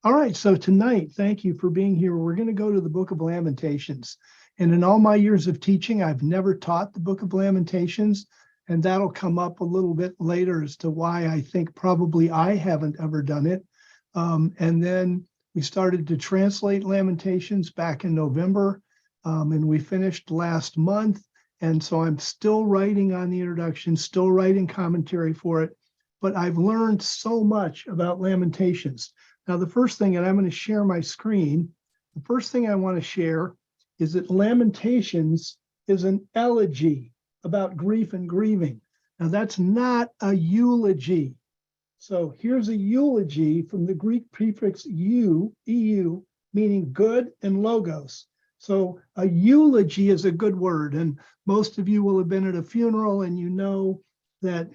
All right, so tonight, thank you for being here. We're going to go to the Book of Lamentations. And in all my years of teaching, I've never taught the Book of Lamentations, and that'll come up a little bit later as to why I think probably I haven't ever done it. And then we started to translate Lamentations back in November, and we finished last month. And so I'm still writing on the introduction, still writing commentary for it, but I've learned so much about Lamentations. Now, the first thing, and I'm going to share my screen, the first thing I want to share is that Lamentations is an elegy about grief and grieving. Now, that's not a eulogy. So here's a eulogy from the Greek prefix eu, meaning good, and logos. So a eulogy is a good word, and most of you will have been at a funeral and you know that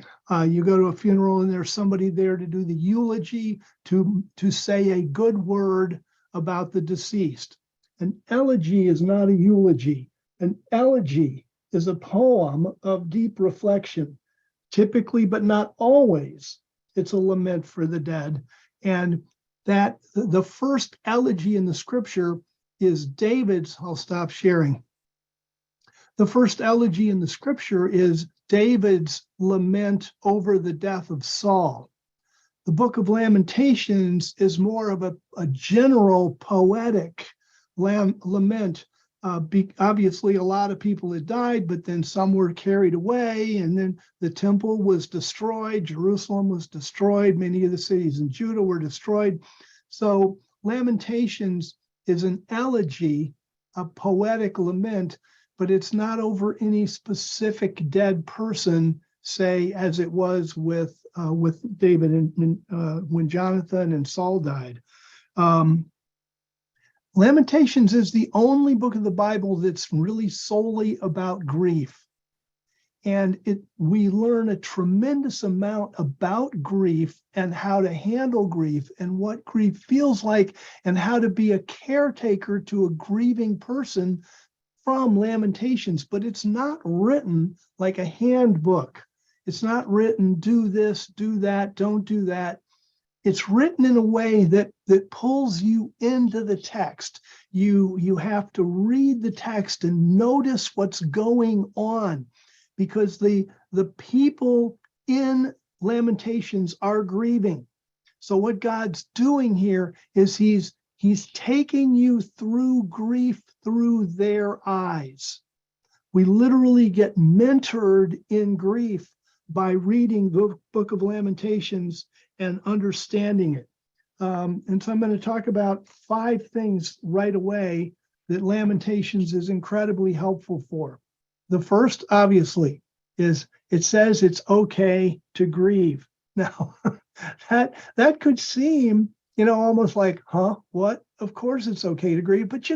you go to a funeral and there's somebody there to do the eulogy, to say a good word about the deceased. An elegy is not a eulogy. An elegy is a poem of deep reflection, typically, but not always. It's a lament for the dead. And that the first elegy in the scripture is David's. I'll stop sharing. The first elegy in the scripture is David's lament over the death of Saul. The Book of Lamentations is more of a general poetic lament. Obviously, a lot of people had died, but then some were carried away, and then the temple was destroyed. Jerusalem was destroyed. Many of the cities in Judah were destroyed. So Lamentations is an elegy, a poetic lament, but it's not over any specific dead person, say, as it was with David and when Jonathan and Saul died. Lamentations is the only book of the Bible that's really solely about grief. And we learn a tremendous amount about grief and how to handle grief and what grief feels like and how to be a caretaker to a grieving person from Lamentations. But it's not written like a handbook. It's not written, do this, do that, don't do that. It's written in a way that pulls you into the text. You have to read the text and notice what's going on, because the people in Lamentations are grieving. So what God's doing here is he's taking you through grief through their eyes. We literally get mentored in grief by reading the Book of Lamentations and understanding it. And so I'm going to talk about 5 things right away that Lamentations is incredibly helpful for. The first, obviously, is it says it's okay to grieve. Now, that could seem, almost like, huh, what? Of course it's okay to grieve. But,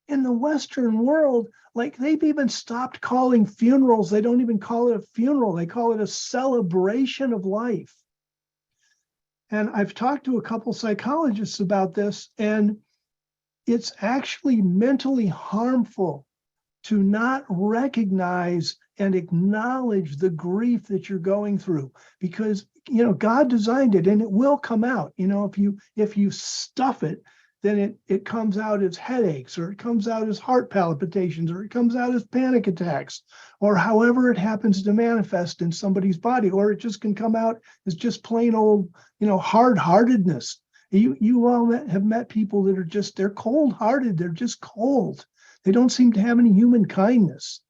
in the Western world, like, they've even stopped calling funerals. They don't even call it a funeral. They call it a celebration of life. And I've talked to a couple psychologists about this, and it's actually mentally harmful to not recognize and acknowledge the grief that you're going through, because God designed it and it will come out. If you stuff it, then it comes out as headaches, or it comes out as heart palpitations, or it comes out as panic attacks, or however it happens to manifest in somebody's body, or it just can come out as just plain old, hard-heartedness. You all have met people that are they're cold-hearted. They're just cold. They don't seem to have any human kindness.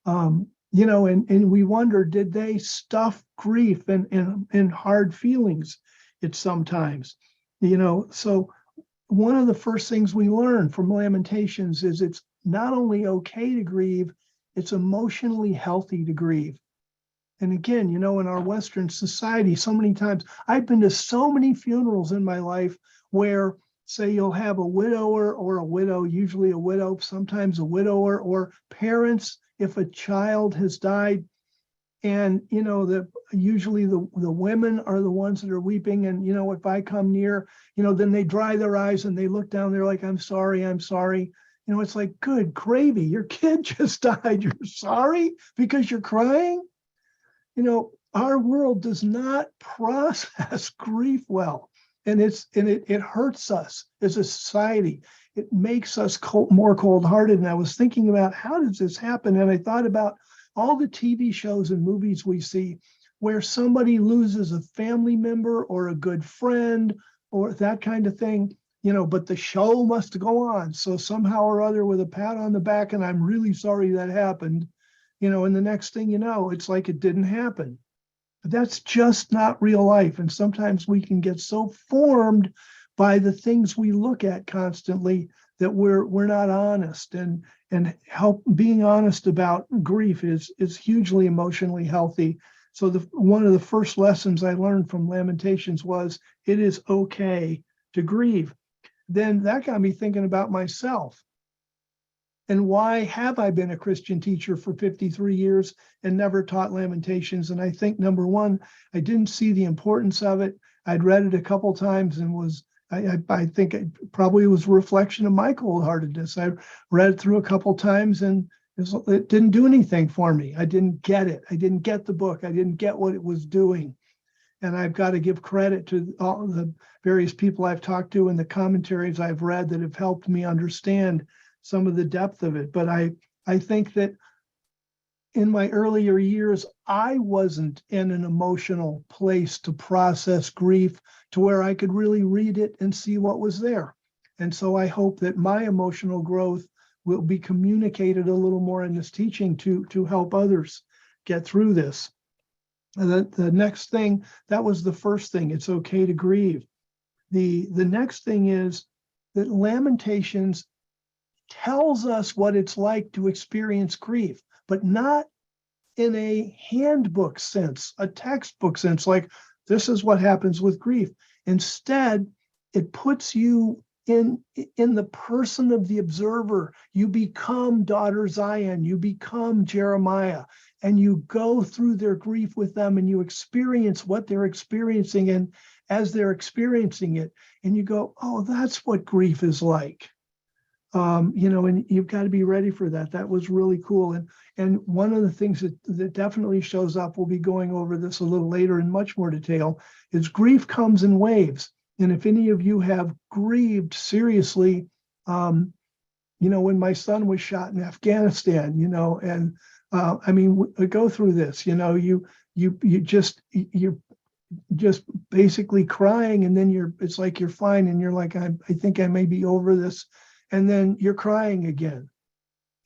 And we wonder, did they stuff grief and hard feelings? It's sometimes, so one of the first things we learn from Lamentations is it's not only okay to grieve, it's emotionally healthy to grieve. And again, in our Western society, so many times, I've been to so many funerals in my life where, say, you'll have a widower or a widow, usually a widow, sometimes a widower, or parents if a child has died. And, usually the women are the ones that are weeping. And, if I come near, then they dry their eyes and they look down, they're like, I'm sorry. It's like, good gravy, your kid just died. You're sorry because you're crying? Our world does not process grief well. and it hurts us as a society. It makes us more cold-hearted. And I was thinking about, how does this happen? And I thought about all the TV shows and movies we see where somebody loses a family member or a good friend or that kind of thing, but the show must go on. So somehow or other, with a pat on the back, and I'm really sorry that happened, and the next thing you know, it's like it didn't happen. But that's just not real life. And sometimes we can get so formed by the things we look at constantly that we're not honest. And being honest about grief is hugely emotionally healthy. So one of the first lessons I learned from Lamentations was, it is okay to grieve. Then that got me thinking about myself. And why have I been a Christian teacher for 53 years and never taught Lamentations? And I think, number one, I didn't see the importance of it. I'd read it a couple times and I think it probably was a reflection of my cold-heartedness. I read it through a couple times and it didn't do anything for me. I didn't get it. I didn't get the book. I didn't get what it was doing. And I've got to give credit to all the various people I've talked to and the commentaries I've read that have helped me understand some of the depth of it. But I think that in my earlier years, I wasn't in an emotional place to process grief to where I could really read it and see what was there. And so I hope that my emotional growth will be communicated a little more in this teaching to help others get through this. And the next thing, that was the first thing, it's okay to grieve. The next thing is that Lamentations tells us what it's like to experience grief, but not in a handbook sense, a textbook sense, like this is what happens with grief. Instead, it puts you in the person of the observer. You become daughter Zion, you become Jeremiah, and you go through their grief with them and you experience what they're experiencing. And as they're experiencing it, and you go, oh, that's what grief is like. And you've got to be ready for that. That was really cool. And one of the things that definitely shows up, we'll be going over this a little later in much more detail, is grief comes in waves. And if any of you have grieved seriously, when my son was shot in Afghanistan, and we go through this, you're just basically crying, and then it's like you're fine, and you're like, I think I may be over this. And then you're crying again.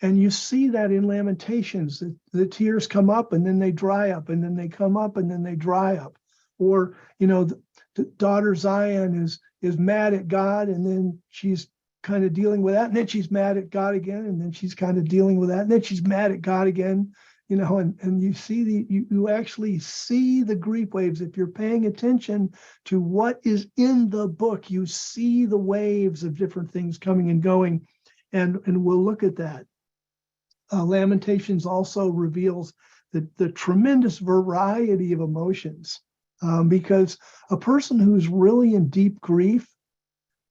And you see that in Lamentations, the tears come up and then they dry up, and then they come up and then they dry up. Or, the daughter Zion is mad at God, and then she's kind of dealing with that. And then she's mad at God again, and then she's kind of dealing with that. And then she's mad at God again, and you see you actually see the grief waves. If you're paying attention to what is in the book, you see the waves of different things coming and going, and we'll look at that. Lamentations also reveals the tremendous variety of emotions, because a person who's really in deep grief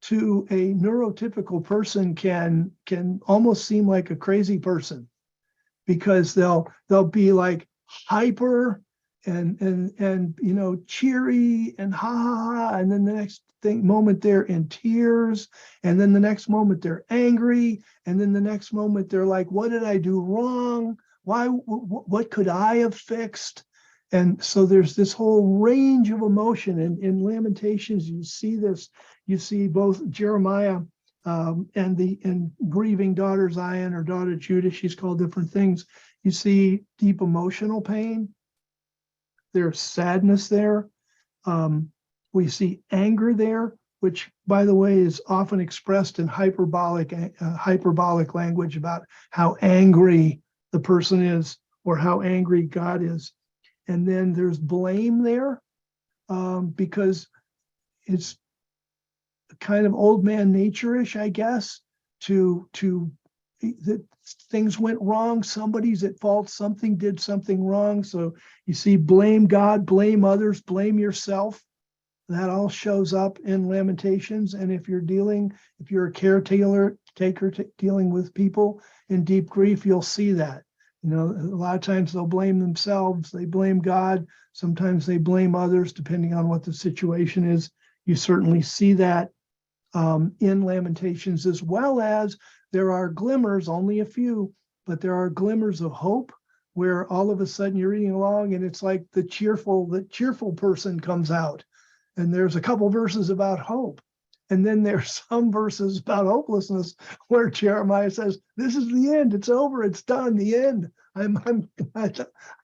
to a neurotypical person can almost seem like a crazy person, because they'll be like hyper and cheery and ha ha ha, and then the next moment they're in tears, and then the next moment they're angry, and then the next moment they're like, what did I do wrong? What could I have fixed? And so there's this whole range of emotion. And in Lamentations, you see this. You see both Jeremiah and grieving daughter Zion or daughter Judah, she's called different things. You see deep emotional pain. There's sadness there. We see anger there, which, by the way, is often expressed in hyperbolic language about how angry the person is or how angry God is. And then there's blame there, because it's kind of old man nature-ish, I guess, that things went wrong, somebody's at fault, something did something wrong. So you see blame God, blame others, blame yourself. That all shows up in Lamentations. And if you're a caretaker dealing with people in deep grief, you'll see that. A lot of times they'll blame themselves, they blame God, sometimes they blame others, depending on what the situation is. You certainly see that in Lamentations, as well as there are glimmers, only a few, but there are glimmers of hope where all of a sudden you're reading along and it's like the cheerful person comes out. And there's a couple verses about hope. And then there's some verses about hopelessness where Jeremiah says, this is the end. It's over. It's done. The end.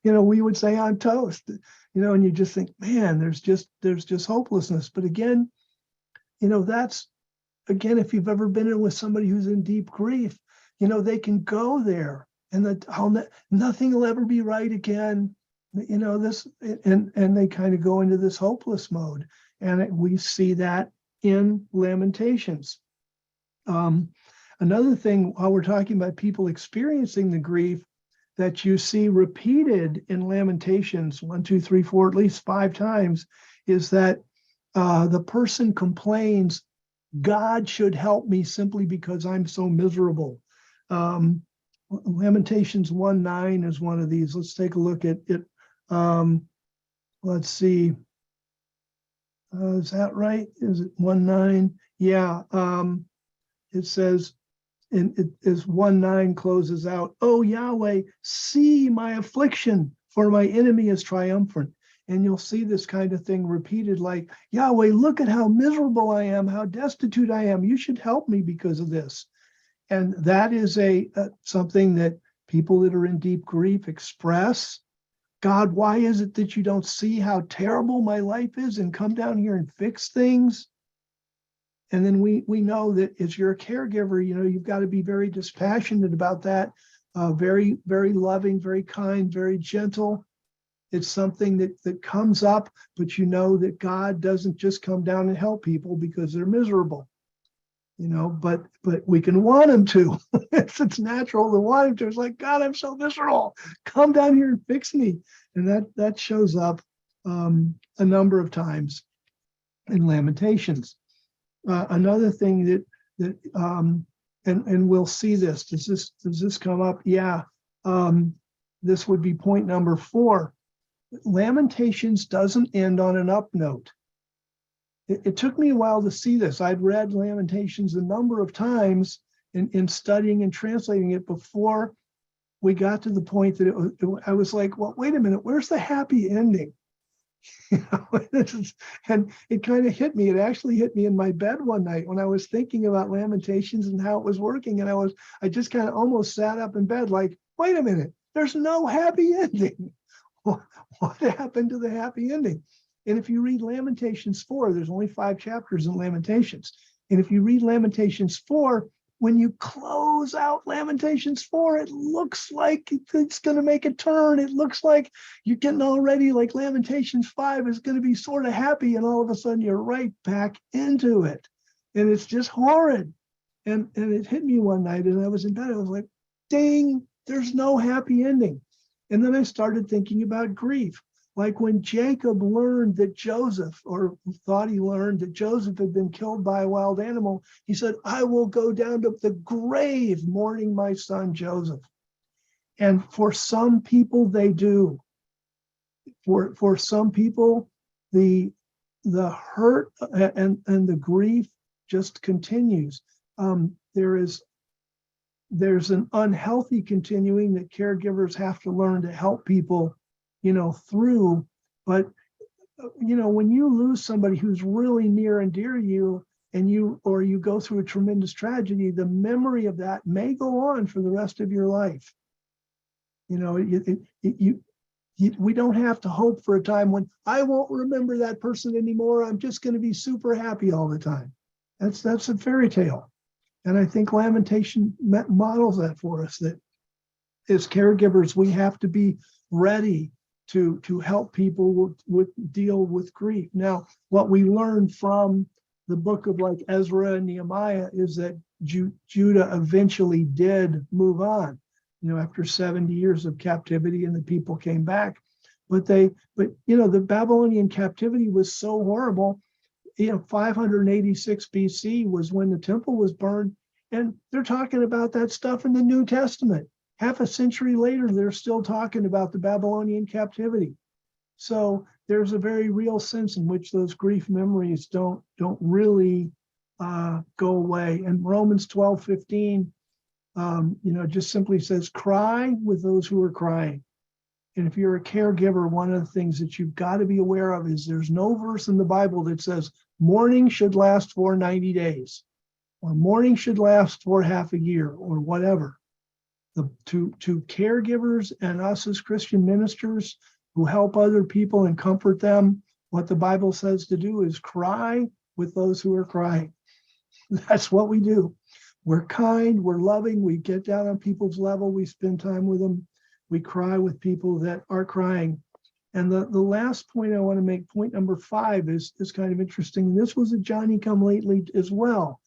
We would say I'm toast, and you just think, man, there's just hopelessness. But again, if you've ever been in with somebody who's in deep grief, they can go there and nothing will ever be right again. And they kind of go into this hopeless mode. And we see that in Lamentations. Another thing, while we're talking about people experiencing the grief, that you see repeated in Lamentations 1, 2, 3, 4, at least 5 times, is that the person complains, God should help me simply because I'm so miserable. Lamentations 1:9 is one of these. Let's take a look at it. Let's see. Is that right? Is it 1:9? Yeah. It says, and it is 1:9 closes out, oh Yahweh, see my affliction, for my enemy is triumphant. And you'll see this kind of thing repeated, like, Yahweh, look at how miserable I am, how destitute I am. You should help me because of this. And that is something that people that are in deep grief express. God, why is it that you don't see how terrible my life is and come down here and fix things? And then we know that as you're a caregiver, you've got to be very dispassionate about that, very, very loving, very kind, very gentle. It's something that comes up, but that God doesn't just come down and help people because they're miserable. But we can want him to. It's natural to want him to. It's like, God, I'm so miserable. Come down here and fix me. And that shows up a number of times in Lamentations. Another thing that and we'll see this. Does this come up? Yeah. This would be point number 4. Lamentations doesn't end on an up note. It took me a while to see this. I'd read Lamentations a number of times in studying and translating it before we got to the point that I was like, well, wait a minute, where's the happy ending? And it kind of hit me. It actually hit me in my bed one night when I was thinking about Lamentations and how it was working. And I just kind of almost sat up in bed like, wait a minute, there's no happy ending. What happened to the happy ending? And if you read Lamentations 4, there's only 5 chapters in Lamentations. And if you read Lamentations 4, when you close out Lamentations 4, it looks like it's going to make a turn. It looks like you're getting already like Lamentations 5 is going to be sort of happy. And all of a sudden you're right back into it. And it's just horrid. And it hit me one night as I was in bed. I was like, dang, there's no happy ending. And then I started thinking about grief. Like when Jacob learned that Joseph, or thought he learned that Joseph had been killed by a wild animal, he said, I will go down to the grave mourning my son Joseph. And for some people, they do. For some people, the hurt and the grief just continues. There's an unhealthy continuing that caregivers have to learn to help people through. But, when you lose somebody who's really near and dear to you, and you go through a tremendous tragedy, the memory of that may go on for the rest of your life. We don't have to hope for a time when I won't remember that person anymore. I'm just going to be super happy all the time. That's a fairy tale. And I think Lamentation models that for us, that as caregivers, we have to be ready to help people deal with grief. Now, what we learn from the book of like Ezra and Nehemiah is that Judah eventually did move on, after 70 years of captivity, and the people came back. But the Babylonian captivity was so horrible. 586 BC was when the temple was burned, and they're talking about that stuff in the New Testament. Half a century later, they're still talking about the Babylonian captivity. So there's a very real sense in which those grief memories don't really go away. And Romans 12:15, just simply says, cry with those who are crying. And if you're a caregiver, one of the things that you've got to be aware of is there's no verse in the Bible that says mourning should last for 90 days or mourning should last for half a year or whatever. To caregivers and us as Christian ministers who help other people and comfort them, what the Bible says to do is cry with those who are crying. That's what we do. We're kind, we're loving, we get down on people's level, we spend time with them, we cry with people that are crying. And the last point I want to make, point number 5, is kind of interesting. This was a Johnny come lately as well.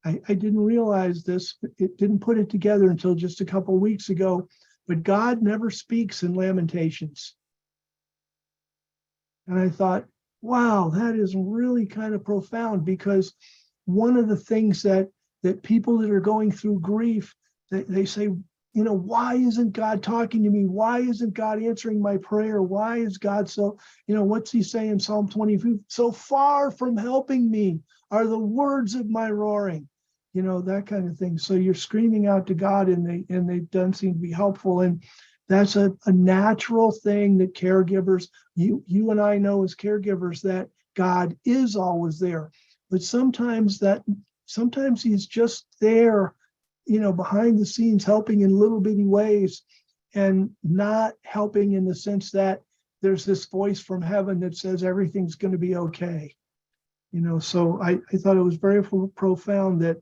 I didn't realize this, it didn't put it together until just a couple of weeks ago, but God never speaks in Lamentations. And I thought, wow, that is really kind of profound, because one of the things that people that are going through grief, they say, why isn't God talking to me? Why isn't God answering my prayer? Why is God so, what's he say in Psalm 22? So far from helping me are the words of my roaring, that kind of thing. So you're screaming out to God and they don't seem to be helpful. And that's a natural thing that caregivers, you and I know as caregivers that God is always there. But sometimes he's just there, behind the scenes, helping in little bitty ways and not helping in the sense that there's this voice from heaven that says everything's going to be okay. So I thought it was very profound that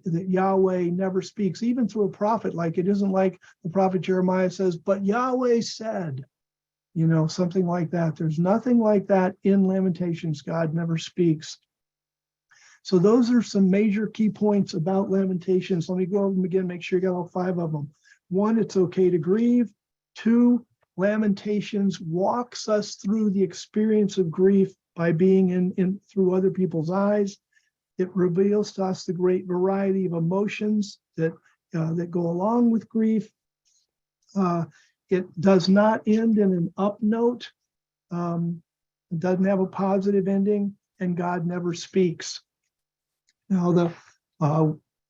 Yahweh never speaks, even through a prophet. Like, it isn't like the prophet Jeremiah says, but Yahweh said, something like that. There's nothing like that in Lamentations. God never speaks. So those are some major key points about Lamentations. Let me go over them again, make sure you got all 5 of them. 1, it's okay to grieve. 2, Lamentations walks us through the experience of grief by being in through other people's eyes. It reveals to us the great variety of emotions that go along with grief. It does not end in an up note. It doesn't have a positive ending, and God never speaks. Now,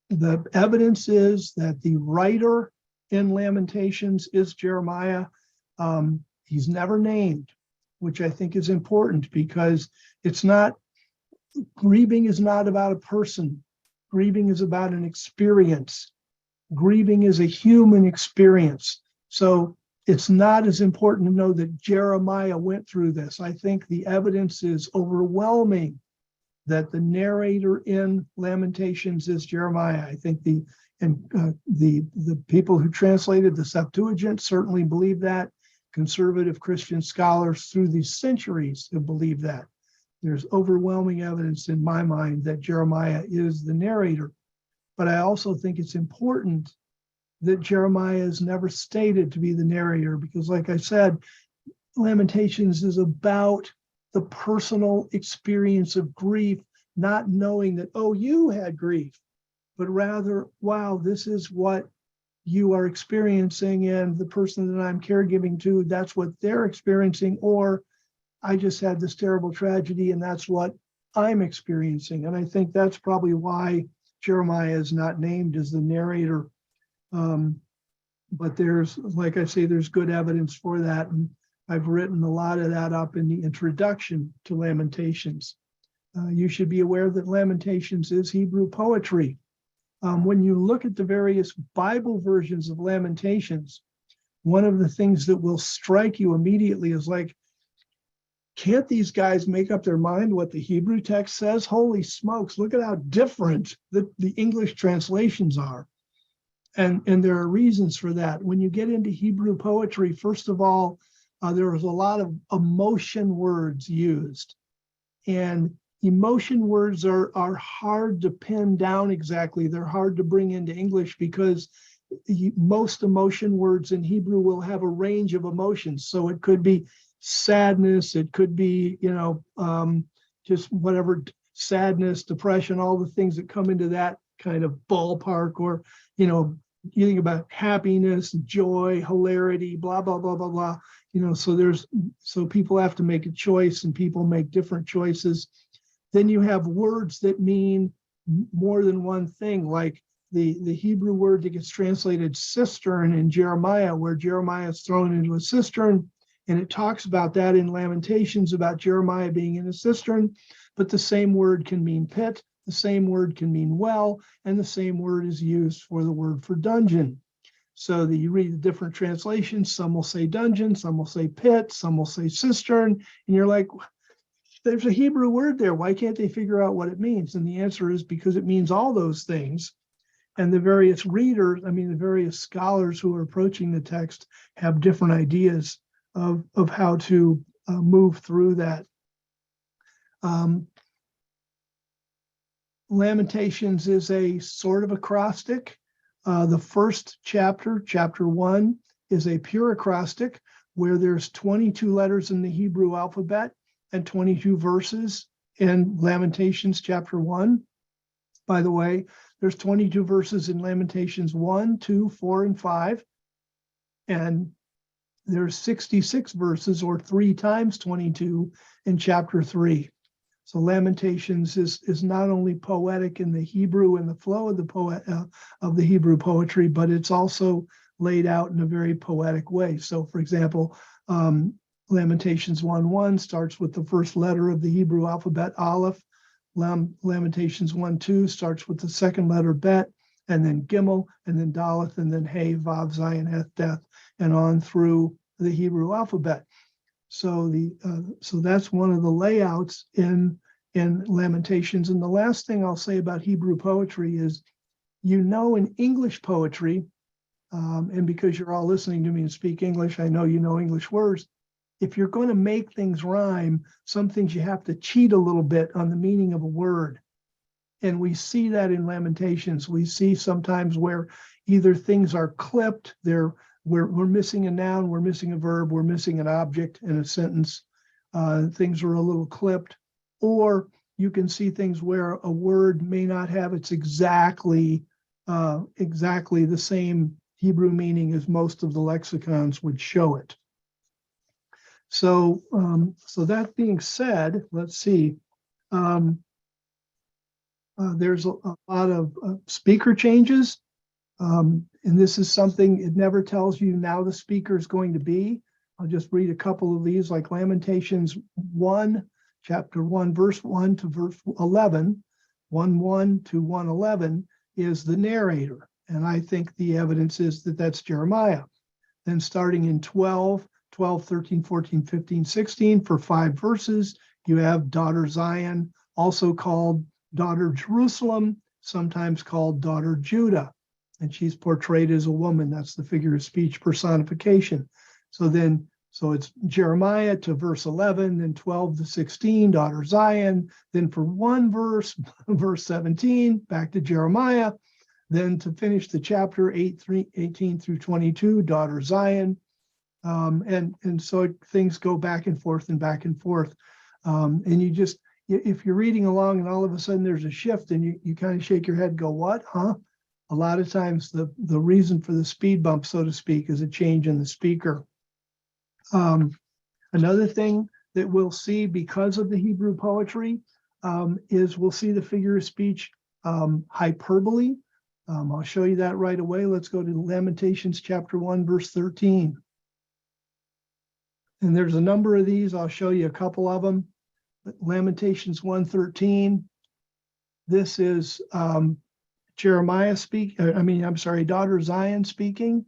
the evidence is that the writer in Lamentations is Jeremiah. He's never named, which I think is important, because grieving is not about a person. Grieving is about an experience. Grieving is a human experience. So it's not as important to know that Jeremiah went through this. I think the evidence is overwhelming that the narrator in Lamentations is Jeremiah. I think the people who translated the Septuagint certainly believe that. Conservative Christian scholars through the centuries have believed that. There's overwhelming evidence in my mind that Jeremiah is the narrator. But I also think it's important that Jeremiah is never stated to be the narrator, because, like I said, Lamentations is about the personal experience of grief, not knowing that, oh, you had grief, but rather, wow, this is what you are experiencing, and the person that I'm caregiving to, that's what they're experiencing, or I just had this terrible tragedy and that's what I'm experiencing. And I think that's probably why Jeremiah is not named as the narrator. But there's, like I say, there's good evidence for that. And I've written a lot of that up in the introduction to Lamentations. You should be aware that Lamentations is Hebrew poetry. When you look at the various Bible versions of Lamentations, one of the things that will strike you immediately is like, can't these guys make up their mind what the Hebrew text says? Holy smokes, look at how different the English translations are. And there are reasons for that. When you get into Hebrew poetry, first of all, there is a lot of emotion words used. And emotion words are hard to pin down exactly. They're hard to bring into English because most emotion words in Hebrew will have a range of emotions. So it could be sadness, it could be, just whatever, sadness, depression, all the things that come into that kind of ballpark, or, you think about happiness, joy, hilarity, blah, blah, blah, blah, blah. So people have to make a choice, and people make different choices. Then you have words that mean more than one thing, like the Hebrew word that gets translated cistern in Jeremiah, where Jeremiah is thrown into a cistern, and it talks about that in Lamentations about Jeremiah being in a cistern. But the same word can mean pit, the same word can mean well, and the same word is used for the word for dungeon. So that you read the different translations, some will say dungeon, some will say pit, some will say cistern, and you're like, there's a Hebrew word there. Why can't they figure out what it means? And the answer is because it means all those things. And the various readers, the various scholars who are approaching the text have different ideas of how to move through that. Lamentations is a sort of acrostic. The first chapter, chapter 1, is a pure acrostic where there's 22 letters in the Hebrew alphabet and 22 verses in Lamentations chapter 1. By the way, there's 22 verses in Lamentations 1, 2, 4, and 5. And there's 66 verses, or 3 times 22, in chapter 3. So Lamentations is not only poetic in the Hebrew and the flow of the Hebrew poetry, but it's also laid out in a very poetic way. So, for example, Lamentations 1:1 starts with the first letter of the Hebrew alphabet, Aleph. Lamentations 1:2 starts with the second letter, Bet, and then Gimel, and then Daleth, and then Hey, Vav, Zayin, Heth, Deth, and on through the Hebrew alphabet. So that's one of the layouts in Lamentations. And the last thing I'll say about Hebrew poetry is, in English poetry, and because you're all listening to me and speak English, I know you know English words. If you're going to make things rhyme, some things you have to cheat a little bit on the meaning of a word. And we see that in Lamentations. We see sometimes where either things are clipped, we're missing a noun, we're missing a verb, we're missing an object in a sentence. Things are a little clipped. Or you can see things where a word may not have its exactly the same Hebrew meaning as most of the lexicons would show it. So that being said, let's see. There's a lot of speaker changes. And this is something, it never tells you now the speaker is going to be. I'll just read a couple of these, like Lamentations 1, chapter 1, verse 1 to verse 11. 1:1 to 1:11 is the narrator. And I think the evidence is that that's Jeremiah. Then starting in 12, 13, 14, 15, 16, for 5 verses, you have daughter Zion, also called daughter Jerusalem, sometimes called daughter Judah. And she's portrayed as a woman. That's the figure of speech personification. So it's Jeremiah to verse 11, then 12 to 16, daughter Zion. Then for one verse, verse 17, back to Jeremiah. Then to finish the chapter 18 through 22, daughter Zion. And so things go back and forth and back and forth. And if you're reading along and all of a sudden there's a shift and you kind of shake your head, go, what, huh? A lot of times the reason for the speed bump, so to speak, is a change in the speaker. Another thing that we'll see because of the Hebrew poetry is we'll see the figure of speech hyperbole. I'll show you that right away. Let's go to Lamentations chapter 1, verse 13. And there's a number of these. I'll show you a couple of them. Lamentations 1:13. This is Jeremiah daughter Zion speaking.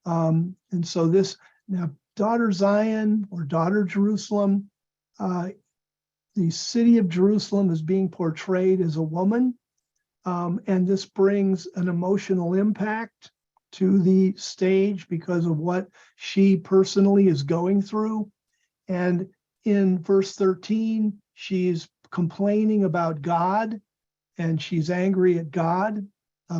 And so now daughter Zion or daughter Jerusalem, the city of Jerusalem is being portrayed as a woman. And this brings an emotional impact to the stage because of what she personally is going through. And in verse 13, she's complaining about God, and she's angry at God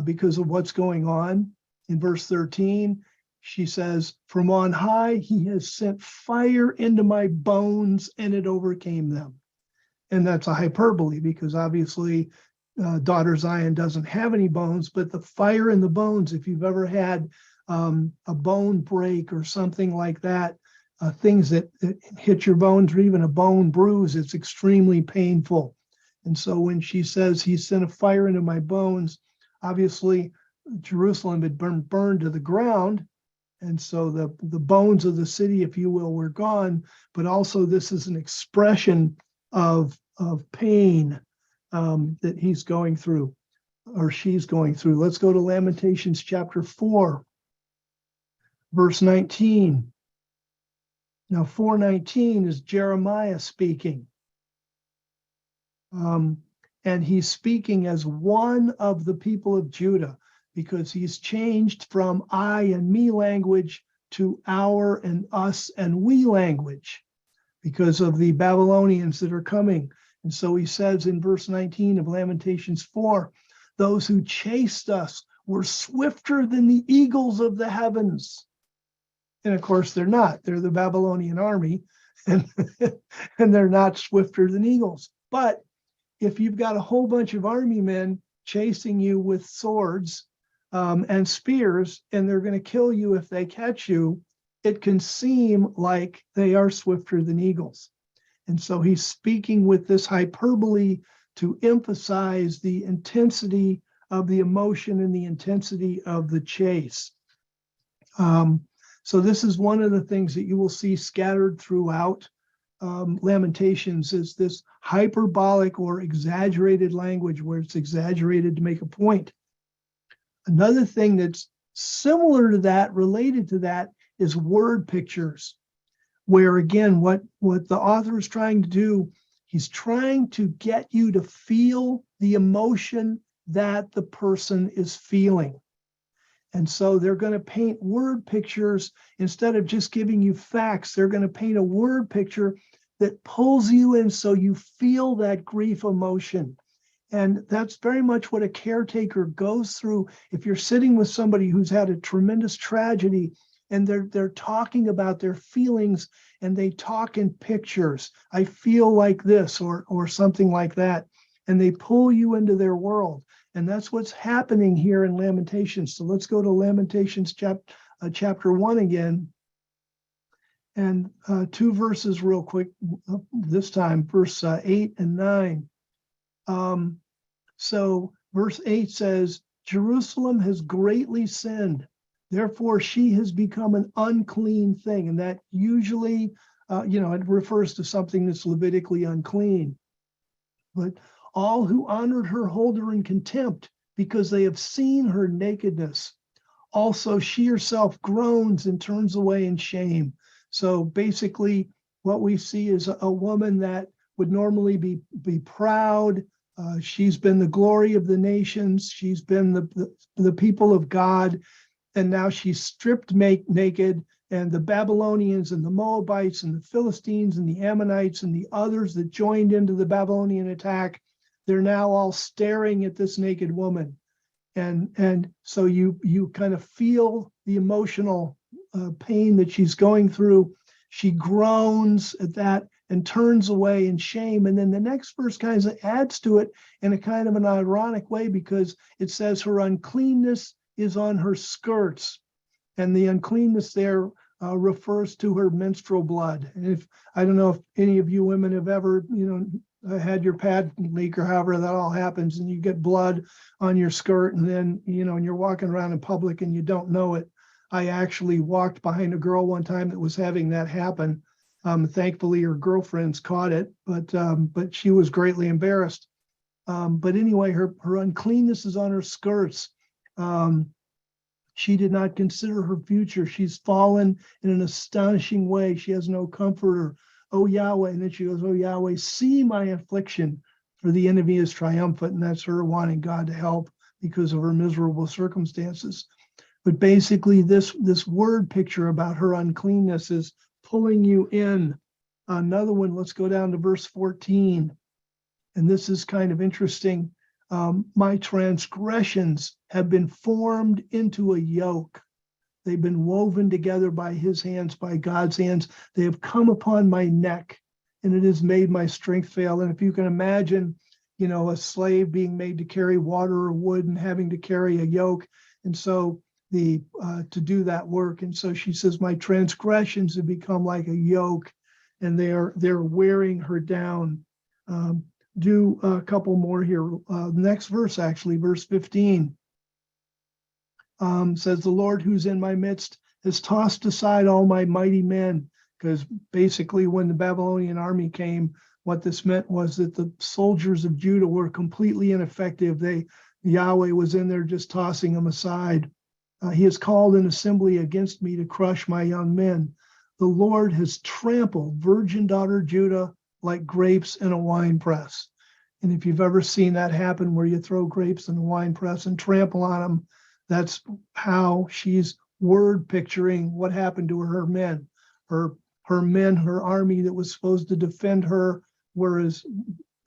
because of what's going on. In verse 13, she says, from on high, he has sent fire into my bones and it overcame them. And that's a hyperbole because obviously daughter Zion doesn't have any bones, but the fire in the bones, if you've ever had a bone break or something like that, things that hit your bones or even a bone bruise, it's extremely painful. And so when she says he sent a fire into my bones, obviously Jerusalem had been burned to the ground. And so the bones of the city, if you will, were gone. But also this is an expression of pain that he's going through or she's going through. Let's go to Lamentations chapter 4, verse 19. Now 4:19 is Jeremiah speaking. And he's speaking as one of the people of Judah, because he's changed from I and me language to our and us and we language because of the Babylonians that are coming. And so he says in verse 19 of Lamentations 4, those who chased us were swifter than the eagles of the heavens. And of course, they're not. They're the Babylonian army, and, and they're not swifter than eagles. But if you've got a whole bunch of army men chasing you with swords and spears, and they're going to kill you if they catch you, it can seem like they are swifter than eagles. And so he's speaking with this hyperbole to emphasize the intensity of the emotion and the intensity of the chase. So this is one of the things that you will see scattered throughout Lamentations, is this hyperbolic or exaggerated language where it's exaggerated to make a point. Another thing that's similar to that, related to that, is word pictures, where again, what the author is trying to do, he's trying to get you to feel the emotion that the person is feeling. And so they're going to paint word pictures instead of just giving you facts. They're going to paint a word picture that pulls you in so you feel that grief emotion. And that's very much what a caretaker goes through. If you're sitting with somebody who's had a tremendous tragedy and they're talking about their feelings and they talk in pictures, I feel like this or something like that, and they pull you into their world. And that's what's happening here in Lamentations. So let's go to Lamentations chapter 1 again. And 2 verses real quick, this time, verse 8 and 9. So verse 8 says, Jerusalem has greatly sinned. Therefore, she has become an unclean thing. And that usually, it refers to something that's Levitically unclean. But all who honored her hold her in contempt because they have seen her nakedness. Also, she herself groans and turns away in shame. So basically, what we see is a woman that would normally be proud. She's been the glory of the nations. She's been the people of God. And now she's stripped naked. And the Babylonians and the Moabites and the Philistines and the Ammonites and the others that joined into the Babylonian attack, they're now all staring at this naked woman. And so you kind of feel the emotional pain that she's going through. She groans at that and turns away in shame. And then the next verse kind of adds to it in a kind of an ironic way, because it says her uncleanness is on her skirts. And the uncleanness there refers to her menstrual blood. And I don't know if any of you women have ever, had your pad leak or however that all happens, and you get blood on your skirt, and then, and you're walking around in public and you don't know it. I actually walked behind a girl one time that was having that happen. Thankfully, her girlfriends caught it, but she was greatly embarrassed. But anyway, her uncleanness is on her skirts. She did not consider her future. She's fallen in an astonishing way. She has no comforter. Oh, Yahweh. And then she goes, oh, Yahweh, see my affliction, for the enemy is triumphant. And that's her wanting God to help because of her miserable circumstances. But basically, this word picture about her uncleanness is pulling you in. Another one, let's go down to verse 14. And this is kind of interesting. My transgressions have been formed into a yoke. They've been woven together by his hands, by God's hands. They have come upon my neck, and it has made my strength fail. And if you can imagine, a slave being made to carry water or wood and having to carry a yoke. And so to do that work. And so she says, my transgressions have become like a yoke, and they're wearing her down. Do a couple more here. Next verse, actually, verse 15, says, the Lord who's in my midst has tossed aside all my mighty men. Because basically when the Babylonian army came, what this meant was that the soldiers of Judah were completely ineffective. Yahweh was in there just tossing them aside. He has called an assembly against me to crush my young men. The Lord has trampled virgin daughter Judah like grapes in a wine press. And if you've ever seen that happen, where you throw grapes in a wine press and trample on them, that's how she's word picturing what happened to her men. Her men, her army that was supposed to defend her, whereas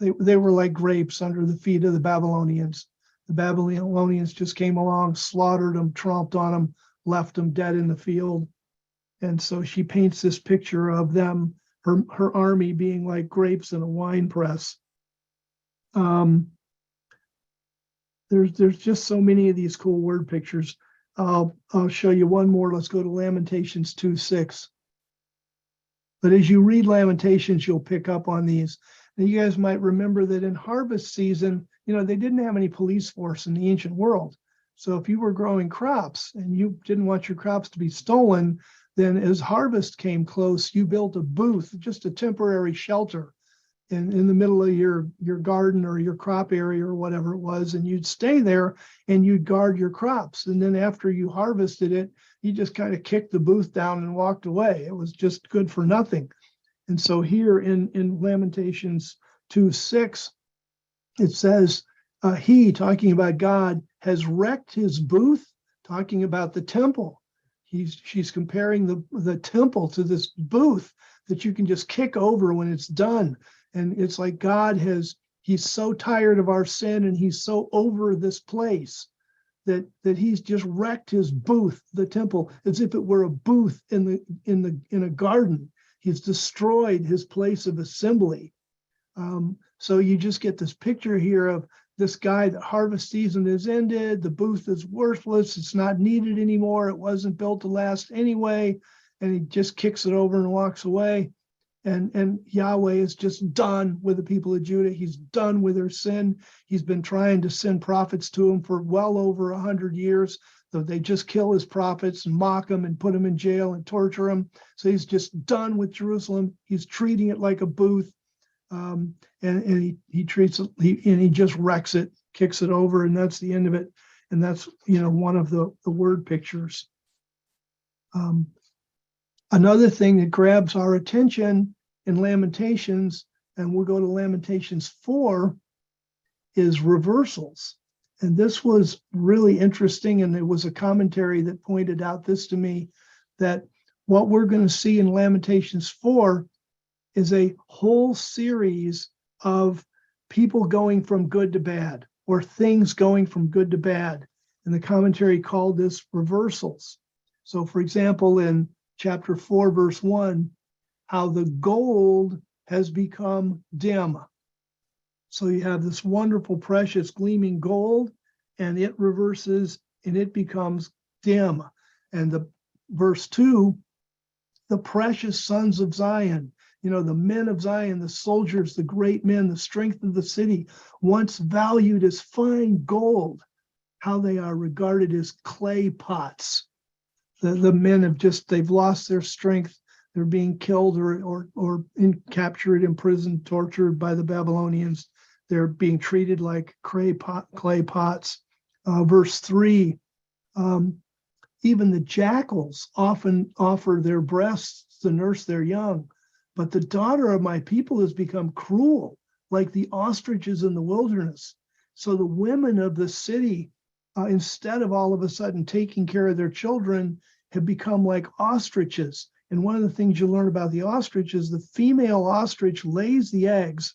they were like grapes under the feet of the Babylonians. The Babylonians just came along, slaughtered them, tromped on them, left them dead in the field. And so she paints this picture of them, her army being like grapes in a wine press. There's just so many of these cool word pictures. I'll show you one more. Let's go to Lamentations 2:6. But as you read Lamentations, you'll pick up on these. And you guys might remember that in harvest season, they didn't have any police force in the ancient world. So if you were growing crops and you didn't want your crops to be stolen, then as harvest came close, you built a booth, just a temporary shelter in the middle of your garden or your crop area or whatever it was, and you'd stay there and you'd guard your crops. And then after you harvested it, you just kind of kicked the booth down and walked away. It was just good for nothing. And so here in Lamentations 2:6, it says, he, talking about God, has wrecked his booth, talking about the temple. She's comparing the temple to this booth that you can just kick over when it's done. And it's like he's so tired of our sin, and he's so over this place that he's just wrecked his booth, the temple, as if it were a booth in a garden. He's destroyed his place of assembly. So you just get this picture here of this guy, the harvest season is ended, the booth is worthless, it's not needed anymore, it wasn't built to last anyway, and he just kicks it over and walks away. And Yahweh is just done with the people of Judah. He's done with their sin. He's been trying to send prophets to them for well over 100 years, though they just kill his prophets and mock them and put them in jail and torture them. So he's just done with Jerusalem. He's treating it like a booth. And he treats it, he just wrecks it, kicks it over, and that's the end of it. And that's one of the word pictures. Another thing that grabs our attention in Lamentations, and we'll go to Lamentations 4, is reversals. And this was really interesting, and there was a commentary that pointed out this to me, that what we're going to see in Lamentations 4 is a whole series of people going from good to bad, or things going from good to bad. And the commentary called this reversals. So for example, in chapter 4, verse 1, how the gold has become dim. So you have this wonderful, precious, gleaming gold, and it reverses and it becomes dim. And the verse 2, the precious sons of Zion, the men of Zion, the soldiers, the great men, the strength of the city, once valued as fine gold, how they are regarded as clay pots. The men they've lost their strength. They're being killed or captured, imprisoned, tortured by the Babylonians. They're being treated like clay pots. Verse 3, even the jackals often offer their breasts to nurse their young, but the daughter of my people has become cruel, like the ostriches in the wilderness. So the women of the city, instead of all of a sudden taking care of their children, have become like ostriches. And one of the things you learn about the ostrich is the female ostrich lays the eggs.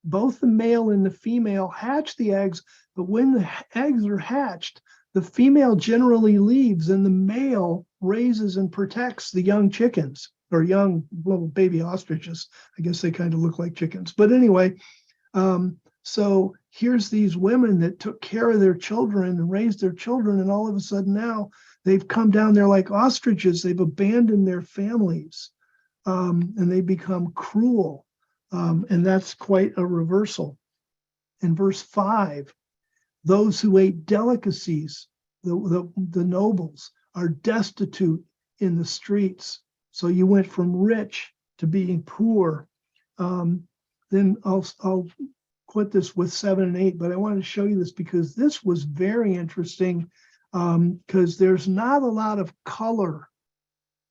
Both the male and the female hatch the eggs, but when the eggs are hatched, the female generally leaves and the male raises and protects the young chickens, or young little baby ostriches. I guess they kind of look like chickens. But anyway, So here's these women that took care of their children and raised their children, and all of a sudden now they've come down there like ostriches. They've abandoned their families, and they become cruel. And that's quite a reversal. In verse 5, those who ate delicacies, the nobles, are destitute in the streets. So you went from rich to being poor. Then I'll quit this with 7 and 8, but I wanted to show you this because this was very interesting, because there's not a lot of color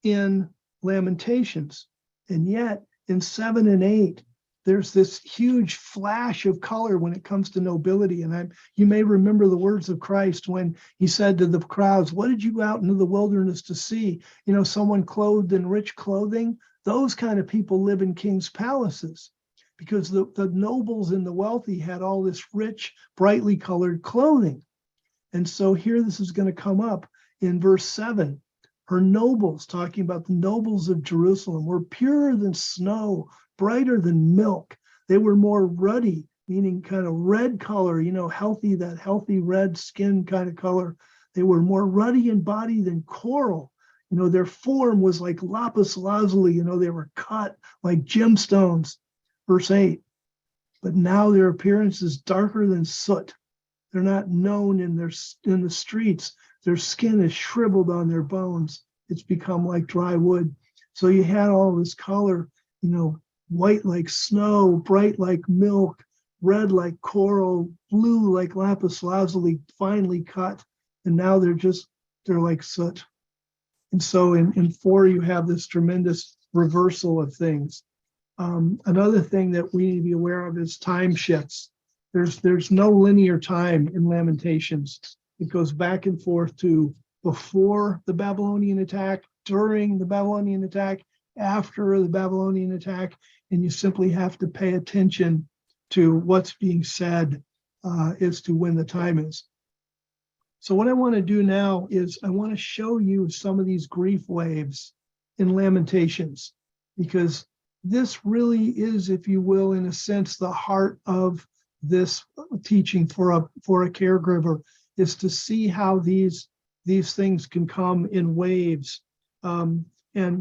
in Lamentations. And yet in 7 and 8, there's this huge flash of color when it comes to nobility. And you may remember the words of Christ when he said to the crowds, what did you go out into the wilderness to see? You know, someone clothed in rich clothing. Those kind of people live in king's palaces, because the nobles and the wealthy had all this rich, brightly colored clothing. And so here this is going to come up in verse 7. Her nobles, talking about the nobles of Jerusalem, were purer than snow, brighter than milk. They were more ruddy, meaning kind of red color, you know, healthy, that healthy red skin kind of color. They were more ruddy in body than coral. You know, their form was like lapis lazuli. You know, they were cut like gemstones. Verse 8, but now their appearance is darker than soot. They're not known in the streets. Their skin is shriveled on their bones. It's become like dry wood. So you had all this color, you know, white like snow, bright like milk, red like coral, blue like lapis lazuli, finely cut. And now they're like soot. And so in 4, you have this tremendous reversal of things. Another thing that we need to be aware of is time shifts. There's no linear time in Lamentations. It goes back and forth to before the Babylonian attack, during the Babylonian attack, after the Babylonian attack, and you simply have to pay attention to what's being said as to when the time is. So what I want to do now is I want to show you some of these grief waves in Lamentations, because this really is, if you will, in a sense, the heart of this teaching for a caregiver, is to see how these things can come in waves. And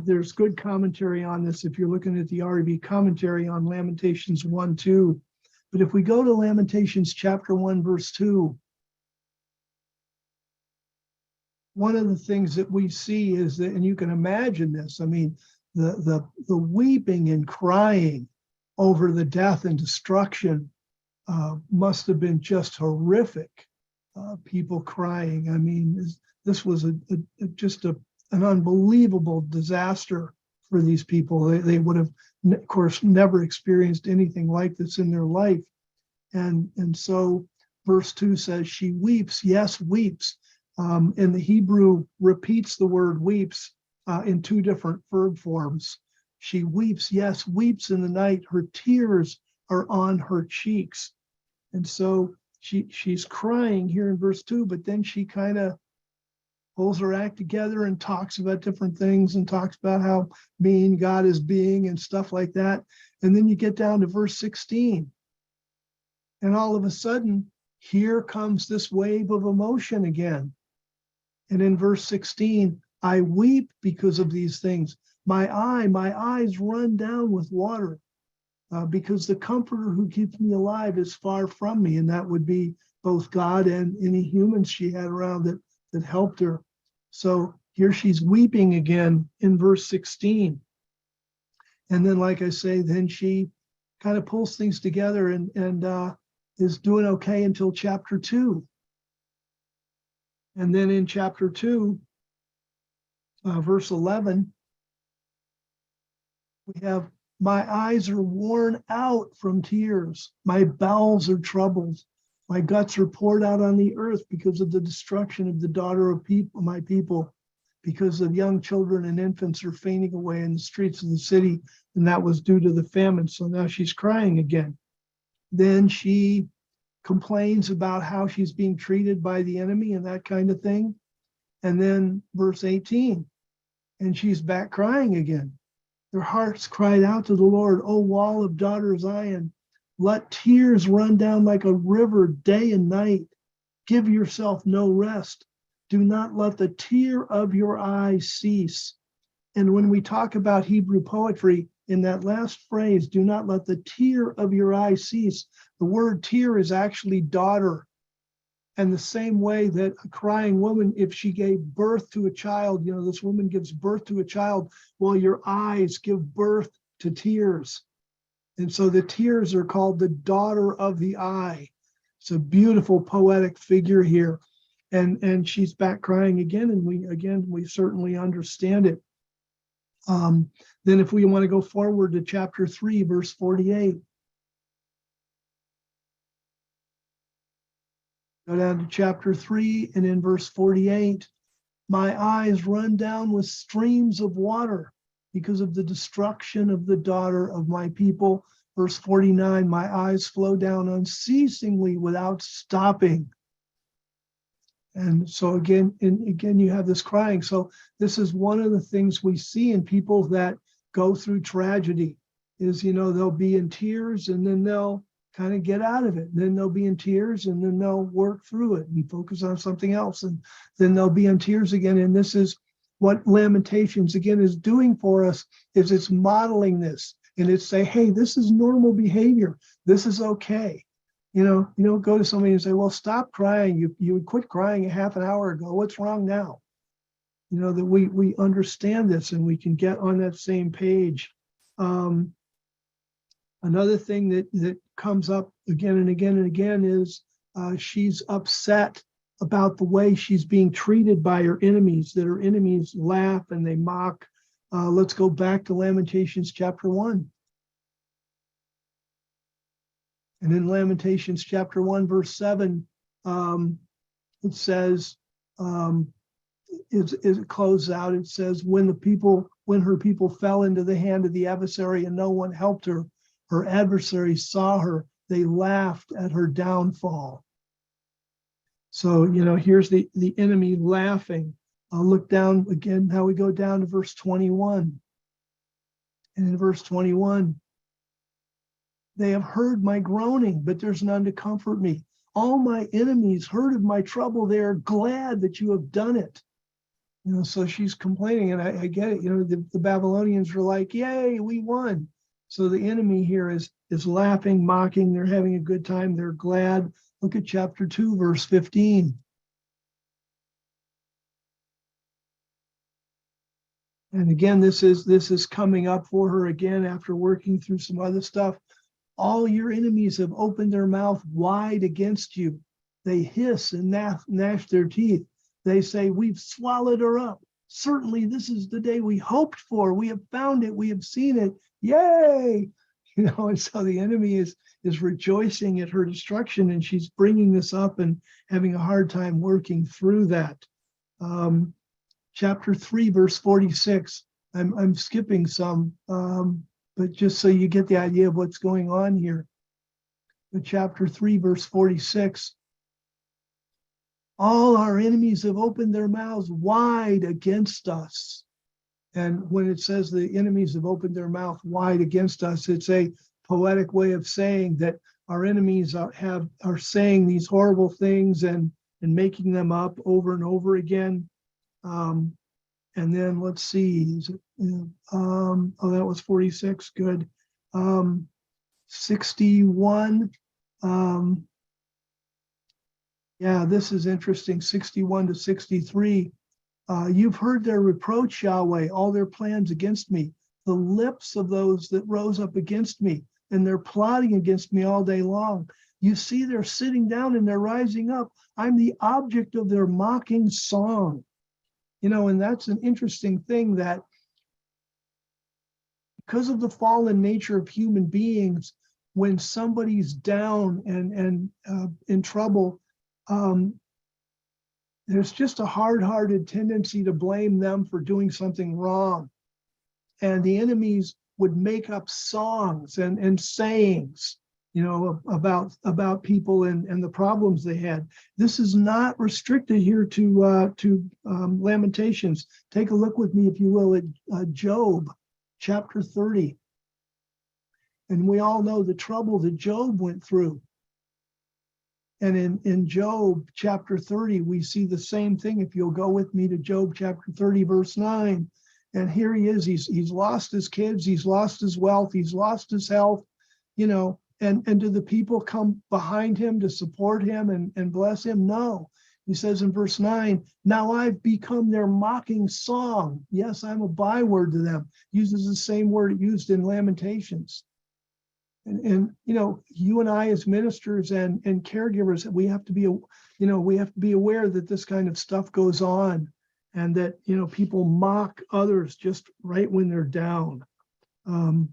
there's good commentary on this if you're looking at the REV commentary on Lamentations 1:2. But if we go to Lamentations chapter 1, verse 2, one of the things that we see is that, and you can imagine this, I mean, the weeping and crying over the death and destruction must have been just horrific. People crying. I mean, this was just an unbelievable disaster for these people. They would have, of course, never experienced anything like this in their life. And so verse 2 says, she weeps, yes, weeps. And the Hebrew repeats the word weeps in 2 different verb forms. She weeps, yes, weeps in the night. Her tears are on her cheeks. And so she's crying here in verse 2, but then she kind of pulls her act together and talks about different things and talks about how mean God is being and stuff like that. And then you get down to verse 16. And all of a sudden, here comes this wave of emotion again. And in verse 16, I weep because of these things. My eyes run down with water because the comforter who keeps me alive is far from me. And that would be both God and any humans she had around that helped her. So here she's weeping again in verse 16. And then, like I say, then she kind of pulls things together and is doing okay until chapter 2. And then in chapter 2, verse 11, we have, my eyes are worn out from tears. My bowels are troubled. My guts are poured out on the earth because of the destruction of the daughter of my people, because of young children and infants are fainting away in the streets of the city. And that was due to the famine. So now she's crying again. Then she complains about how she's being treated by the enemy and that kind of thing. And then verse 18, and she's back crying again. Their hearts cried out to the Lord, O wall of daughter Zion, Let tears run down like a river day and night. Give yourself no rest. Do not let the tear of your eye cease. And when we talk about Hebrew poetry, in that last phrase, do not let the tear of your eye cease, the word tear is actually daughter. And the same way that a crying woman, if she gave birth to a child, this woman gives birth to a child, well, your eyes give birth to tears. And so the tears are called the daughter of the eye. It's a beautiful poetic figure here. And she's back crying again, and we certainly understand it. Then if we want to go forward to chapter 3, verse 48. Go down to chapter 3, and in verse 48, my eyes run down with streams of water because of the destruction of the daughter of my people. Verse 49, my eyes flow down unceasingly without stopping. And so again, you have this crying. So this is one of the things we see in people that go through tragedy is, they'll be in tears and then they'll kind of get out of it. Then they'll be in tears and then they'll work through it and focus on something else. And then they'll be in tears again. And this is what Lamentations again is doing for us, is it's modeling this. And it's say, hey, this is normal behavior. This is okay. You don't go to somebody and say, well, stop crying. You quit crying a half an hour ago. What's wrong now? That we understand this and we can get on that same page. Another thing that comes up again and again and again is she's upset about the way she's being treated by her enemies, that her enemies laugh and they mock. Let's go back to Lamentations chapter 1. And in Lamentations chapter 1, verse 7, it says, it closes out, it says, when her people fell into the hand of the adversary and no one helped her, her adversaries saw her, they laughed at her downfall. So, here's the enemy laughing. I'll look down again, how we go down to verse 21. And in verse 21, they have heard my groaning, but there's none to comfort me. All my enemies heard of my trouble. They are glad that you have done it. So she's complaining, and I get it. The Babylonians were like, yay, we won. So the enemy here is laughing, mocking. They're having a good time. They're glad. Look at chapter 2, verse 15. And again, this is coming up for her again after working through some other stuff. All your enemies have opened their mouth wide against you. They hiss and gnash their teeth. They say, we've swallowed her up. Certainly this is the day we hoped for. We have found it. We have seen it. Yay! And so the enemy is rejoicing at her destruction, and she's bringing this up and having a hard time working through that. Chapter 3, verse 46. I'm skipping some, but just so you get the idea of what's going on here. But chapter 3, verse 46. All our enemies have opened their mouths wide against us. And when it says the enemies have opened their mouth wide against us, it's a poetic way of saying that our enemies are saying these horrible things and making them up over and over again. And then let's see, that was 46, good. 61, this is interesting, 61 to 63. You've heard their reproach, Yahweh, all their plans against me, the lips of those that rose up against me, and they're plotting against me all day long. You see, they're sitting down and they're rising up. I'm the object of their mocking song. And that's an interesting thing, that because of the fallen nature of human beings, when somebody's down and in trouble, there's just a hard-hearted tendency to blame them for doing something wrong. And the enemies would make up songs and sayings, about people and the problems they had. This is not restricted here to Lamentations. Take a look with me, if you will, at Job, chapter 30. And we all know the trouble that Job went through. And in Job chapter 30, we see the same thing. If you'll go with me to Job chapter 30, verse 9. And here he is. He's lost his kids. He's lost his wealth. He's lost his health. And do the people come behind him to support him and bless him? No. He says in verse 9, now I've become their mocking song. Yes, I'm a byword to them. Uses the same word used in Lamentations. And you and I as ministers and caregivers, we have to be aware that this kind of stuff goes on, and that people mock others just right when they're down. And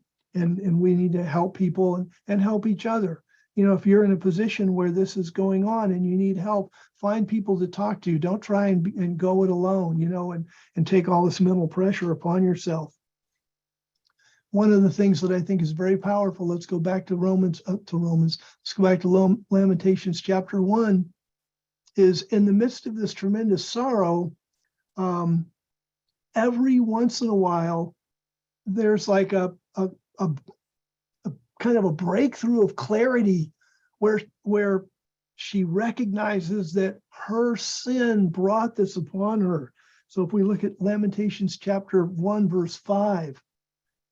we need to help people and help each other. If you're in a position where this is going on and you need help, find people to talk to. Don't try and go it alone, and take all this mental pressure upon yourself. One of the things that I think is very powerful, let's go back to Romans. Let's go back to Lamentations chapter 1, is in the midst of this tremendous sorrow, every once in a while, there's like a kind of a breakthrough of clarity where she recognizes that her sin brought this upon her. So if we look at Lamentations chapter 1, verse 5,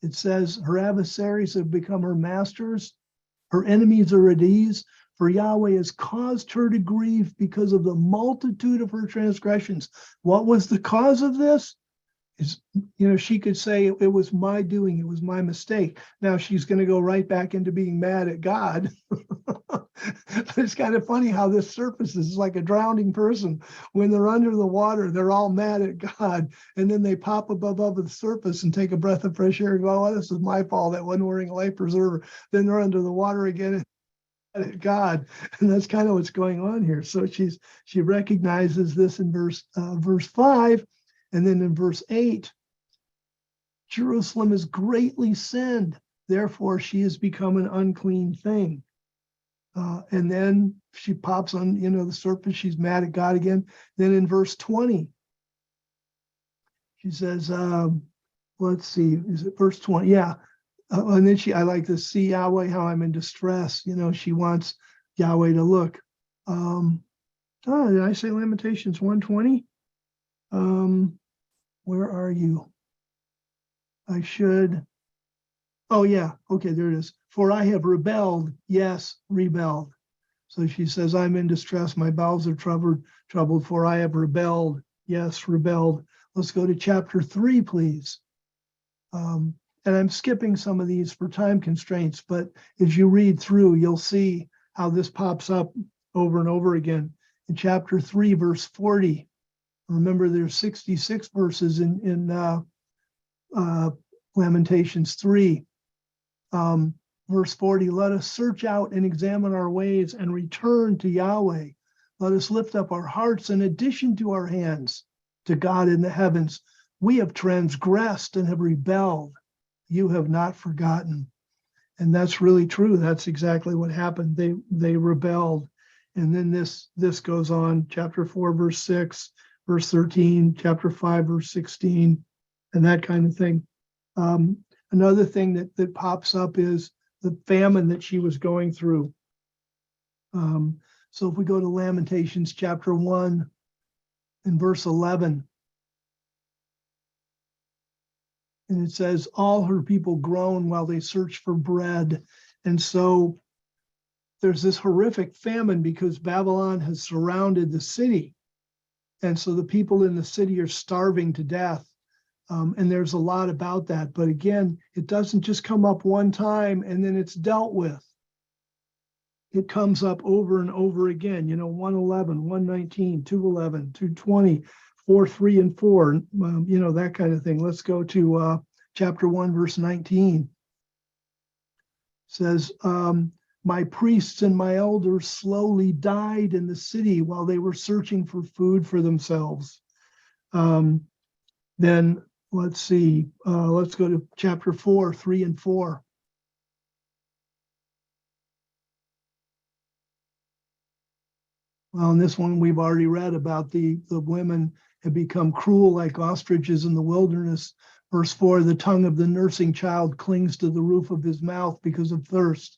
it says, her adversaries have become her masters. Her enemies are at ease, for Yahweh has caused her to grieve because of the multitude of her transgressions. What was the cause of this? She could say it was my doing, it was my mistake. Now she's going to go right back into being mad at God. But it's kind of funny how this surfaces. It's like a drowning person. When they're under the water, they're all mad at God. And then they pop above the surface and take a breath of fresh air and go, oh, this is my fault. I wasn't wearing a life preserver. Then they're under the water again and mad at God. And that's kind of what's going on here. So she recognizes this in verse 5. And then in verse 8, Jerusalem has greatly sinned. Therefore, she has become an unclean thing. And then she pops on, the surface. She's mad at God again. Then in verse 20, she says, let's see, is it verse 20? Yeah. And then I like to see Yahweh, how I'm in distress. She wants Yahweh to look. Did I say Lamentations 1:20? Where are you? I should. Oh, yeah. Okay, there it is. For I have rebelled. Yes, rebelled. So she says, I'm in distress. My bowels are troubled, for I have rebelled. Yes, rebelled. Let's go to chapter 3, please. And I'm skipping some of these for time constraints, but as you read through, you'll see how this pops up over and over again. In chapter 3, verse 40, remember there's 66 verses in Lamentations 3. Verse 40, let us search out and examine our ways and return to Yahweh. Let us lift up our hearts in addition to our hands to God in the heavens. We have transgressed and have rebelled. You have not forgotten. And that's really true. That's exactly what happened. They rebelled. And then this goes on, chapter 4, verse 6, verse 13, chapter 5, verse 16, and that kind of thing. Another thing that pops up is the famine that she was going through. So if we go to Lamentations chapter 1 and verse 11, and it says, all her people groan while they search for bread. And so there's this horrific famine because Babylon has surrounded the city. And so the people in the city are starving to death. And there's a lot about that. But again, it doesn't just come up one time and then it's dealt with. It comes up over and over again, 111, 119, 211, 220, 4, 3, and 4, that kind of thing. Let's go to chapter 1, verse 19. It says, my priests and my elders slowly died in the city while they were searching for food for themselves. Then let's see, let's go to chapter 4, 3 and 4. Well, in this one, we've already read about the women have become cruel like ostriches in the wilderness. Verse 4, the tongue of the nursing child clings to the roof of his mouth because of thirst.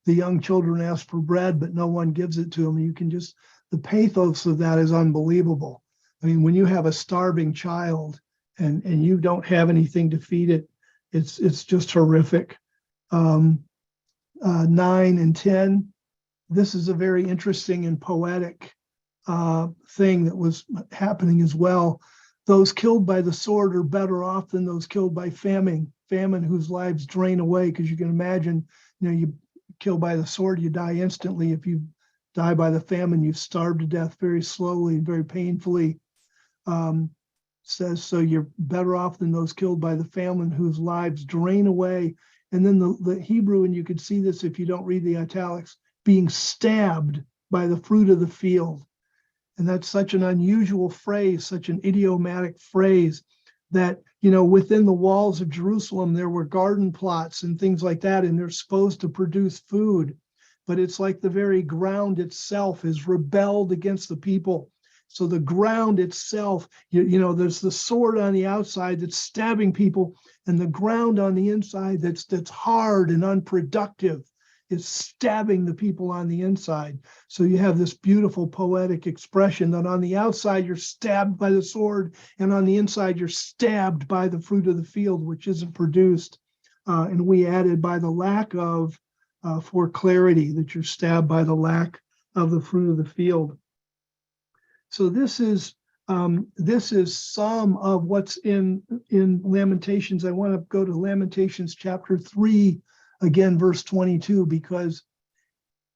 The young children ask for bread, but no one gives it to them. You can just, the pathos of that is unbelievable. I mean, when you have a starving child and you don't have anything to feed it, it's just horrific. 9 and 10, this is a very interesting and poetic thing that was happening as well. Those killed by the sword are better off than those killed by famine whose lives drain away. Because you can imagine, you kill by the sword, you die instantly. If you die by the famine, you starve to death very slowly, very painfully. Says, so you're better off than those killed by the famine whose lives drain away. And then the Hebrew, and you could see this if you don't read the italics, being stabbed by the fruit of the field. And that's such an unusual phrase, such an idiomatic phrase that, within the walls of Jerusalem, there were garden plots and things like that, and they're supposed to produce food. But it's like the very ground itself has rebelled against the people. So the ground itself, there's the sword on the outside that's stabbing people, and the ground on the inside that's hard and unproductive is stabbing the people on the inside. So you have this beautiful poetic expression that on the outside you're stabbed by the sword, and on the inside you're stabbed by the fruit of the field, which isn't produced. And we added by the lack of, for clarity, that you're stabbed by the lack of the fruit of the field. So this is some of what's in Lamentations. I want to go to Lamentations chapter 3, again, verse 22, because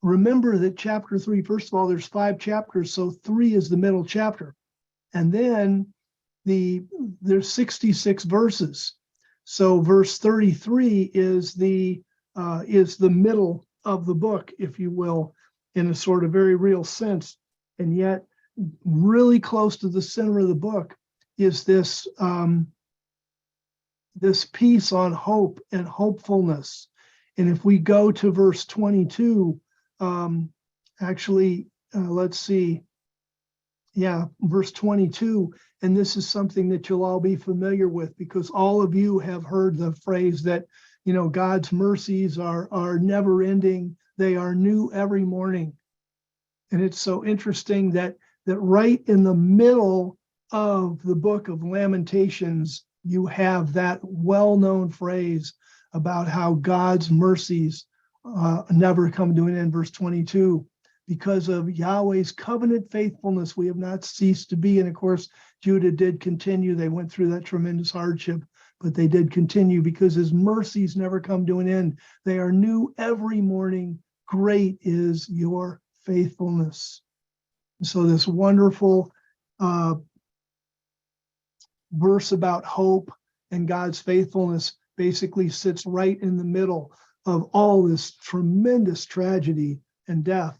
remember that chapter 3, first of all, there's 5 chapters, so 3 is the middle chapter. And then there's 66 verses. So verse 33 is the middle of the book, if you will, in a sort of very real sense. And yet, really close to the center of the book is this piece on hope and hopefulness. And if we go to verse 22, let's see. Yeah, verse 22, and this is something that you'll all be familiar with, because all of you have heard the phrase that, God's mercies are never ending. They are new every morning. And it's so interesting that right in the middle of the book of Lamentations, you have that well-known phrase about how God's mercies never come to an end. Verse 22, because of Yahweh's covenant faithfulness, we have not ceased to be. And of course, Judah did continue. They went through that tremendous hardship, but they did continue because his mercies never come to an end. They are new every morning. Great is your faithfulness. So this wonderful verse about hope and God's faithfulness basically sits right in the middle of all this tremendous tragedy and death.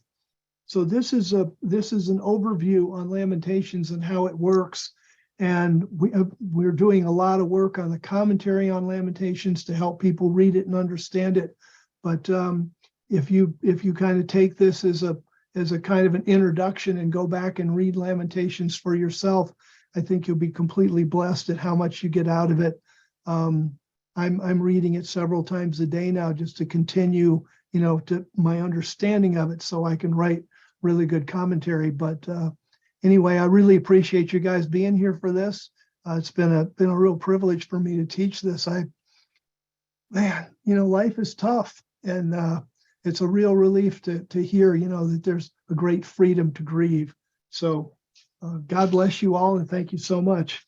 So this is an overview on Lamentations and how it works. And we're doing a lot of work on the commentary on Lamentations to help people read it and understand it. But if you kind of take this as a kind of an introduction and go back and read Lamentations for yourself, I think you'll be completely blessed at how much you get out of it. I'm reading it several times a day now just to continue, to my understanding of it, so I can write really good commentary. But anyway, I really appreciate you guys being here for this. It's been a real privilege for me to teach this. Life is tough, and it's a real relief to hear, that there's a great freedom to grieve. So God bless you all, and thank you so much.